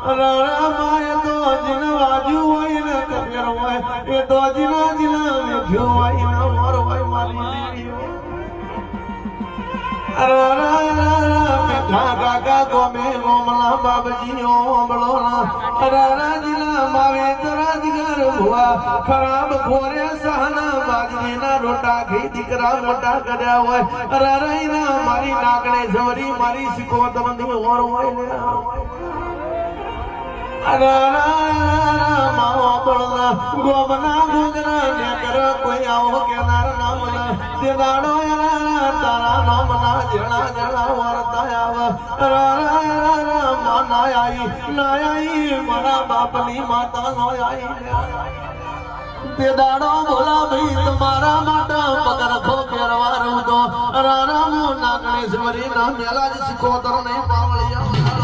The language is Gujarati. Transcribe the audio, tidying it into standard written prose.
રાણા માય તો જીન વાજુ હોય ને કબીર હોય એ તો જીના જીના મેખ્યો હોય ને મોર હોય મારી દીકરીઓ રાણા મેઠા કાકા ગોમે ગોમલા બાબજી ઓમળો રાણા જીના માવે તરાજગર ભુવા ખરાબ ખોરે સહના બાજરીના રોટા ઘી દીકરા મોટા કર્યા હોય રાણાઈના મારી નાગણે જોરી મારી સિકોતરની ઓર હોય ને ગોમના ગુજરા ને કર કોઈ આવો કેનાર નામ તે દાડો તારા નામ ના જણા જણા વર્તાયા નાયાઈ મારા બાપની માતા નો આઈ તે દાડો ભોલા ભાઈ તમારા માટે પગર ખો પહેરવા રહું તો રાણા નાગણેશ્વરી ના મેલા જ શીખો તર નહીં પાવળિયા